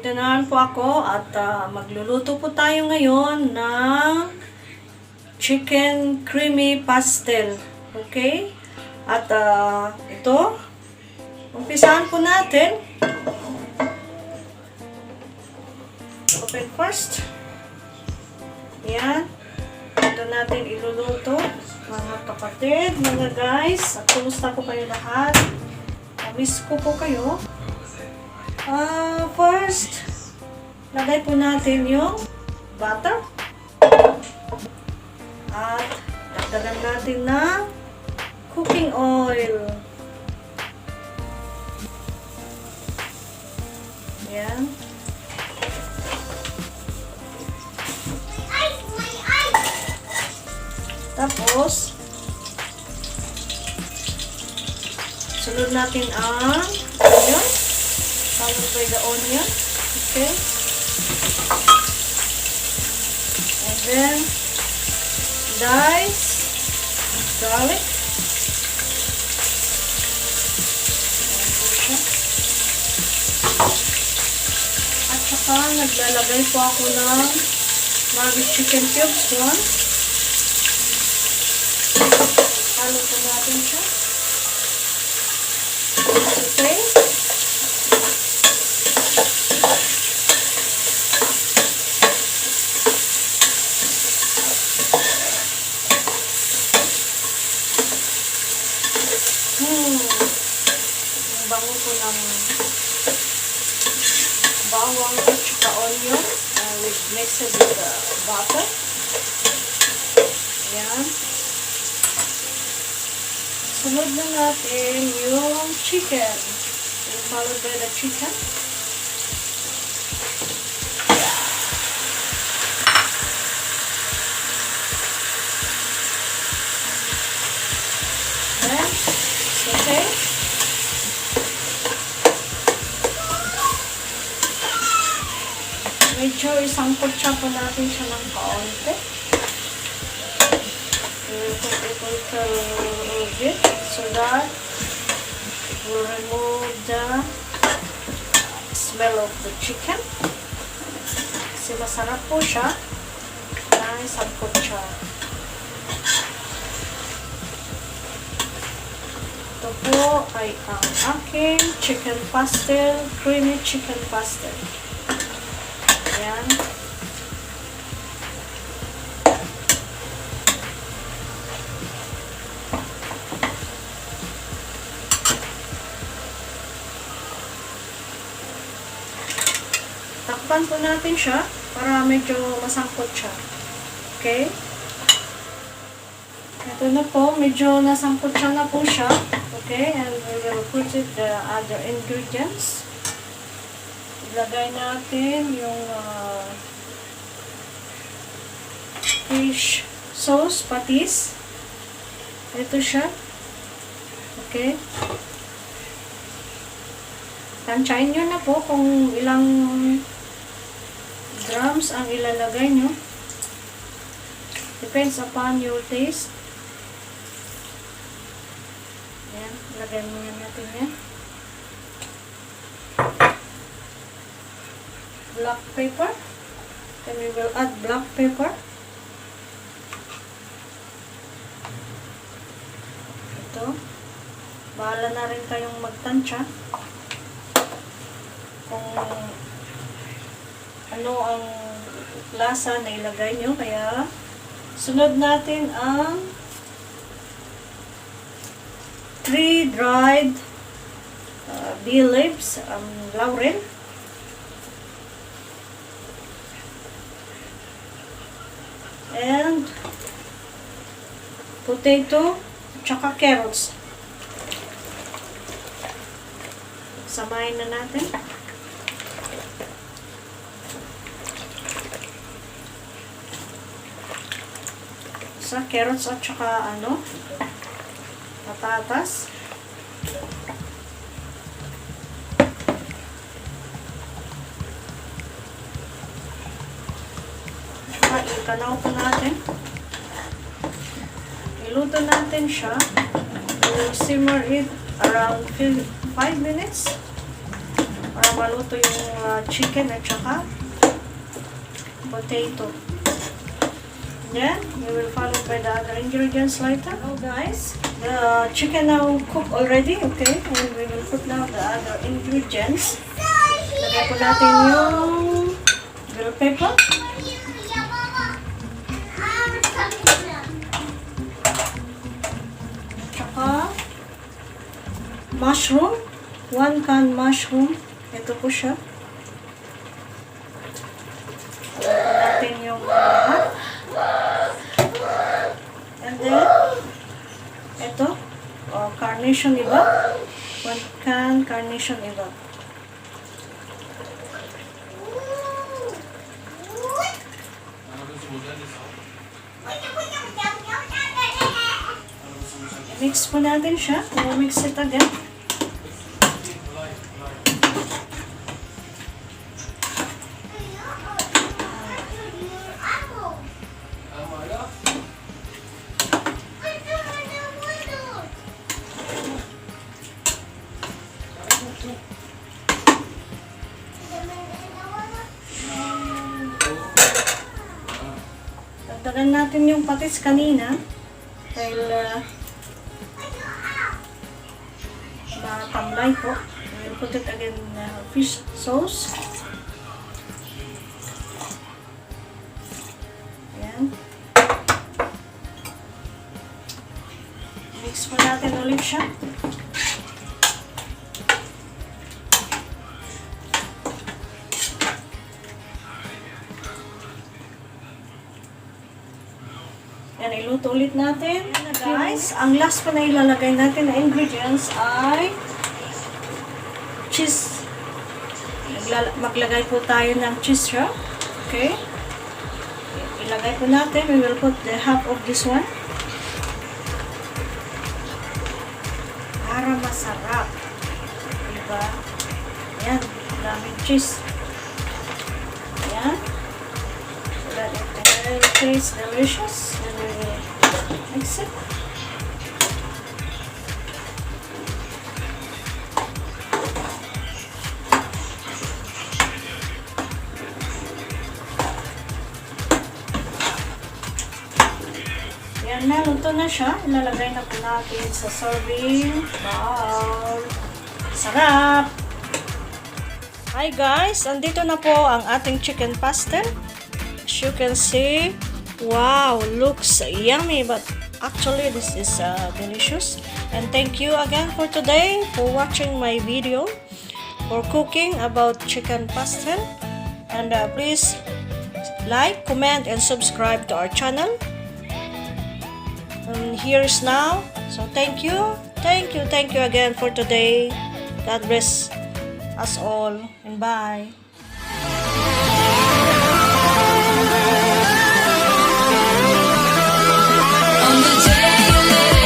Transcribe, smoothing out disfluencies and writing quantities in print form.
Dito naman po ako at magluluto po tayo ngayon ng chicken creamy pastel. Okay? At ito, umpisahan po natin. Open first. Yan. Ito natin iluluto. Mga kapatid, mga guys. At kumusta po kayo lahat? Miss ko po kayo. First, lagay po natin yung butter. At dagdagan natin ng cooking oil. Ayan. Tapos, sunod natin ang onion. Followed by the onion. Okay. And then, diced garlic. At saka, naglalagay po ako ng maggi chicken cubes. One. Halo po natin siya. Okay. Ang bango po ng bawang at saka onion with mixed with the butter. Ayan. Sunod na natin yung chicken. And followed by the chicken. Then, okay. Medyo isangkot siya po natin siya ng kaunti. It so that it will remove the smell of the chicken. Kasi masarap po siya. Isangkot siya. Ito po ay ang aking chicken pastel, creamy chicken pastel. Ayan. Takpan po natin siya para medyo masangkot siya. Okay? Ito na po, medyo nasangkot siya na po siya. Okay? And we will put it the other ingredients. Ilagay natin yung fish sauce, patis. Ito siya. Okay? Tansyahin nyo na po kung ilang grams ang ilalagay nyo. Depends upon your taste. Ayan, lagay muna natin yan. Black pepper. Then we will add black pepper. Ito. Bahala na rin kayong magtansya kung ano ang lasa na ilagay nyo. Kaya, sunod natin ang 3 dried bay leaves, laurel. And potato, tsaka carrots. Samahin na natin. Sa carrots at saka patatas. Saka ikanaw po natin. Iluto natin siya. We'll simmer it around 5 minutes para maluto yung chicken at saka potato. Then, we will follow by the other ingredients later. Now guys, the chicken now cooked already, okay? And we will put now the other ingredients. Lagay po natin yung bell pepper. Tsaka mushroom. 1 can mushroom. Ito po siya. Lagay po natin yung lahat. And then, ito, carnation evap. 1 can carnation evap. Mix po natin siya. Mix it again. Dagdagan natin yung patis kanina dahil matamlay po. We'll put it again fish sauce. Ayan. Mix po natin ulit siya. Yan, iluto ulit natin. Yan na guys, ang last pa na ilalagay natin na ingredients ay cheese. Maglagay po tayo ng cheese siya. Okay. Ilagay po natin. We will put the half of this one. Para masarap. Diba? Yan, daming cheese. Yan. So that it tastes delicious. And we will mix it. Yan na, luto na siya. Ilalagay na po natin sa serving bowl. Sarap! Hi guys! Andito na po ang ating chicken pastel. As you can see, wow! Looks yummy, but actually this is delicious. And thank you again for today for watching my video for cooking about chicken pastel. And please like, comment, and subscribe to our channel. Here's now. So thank you again for today. God bless us all and bye.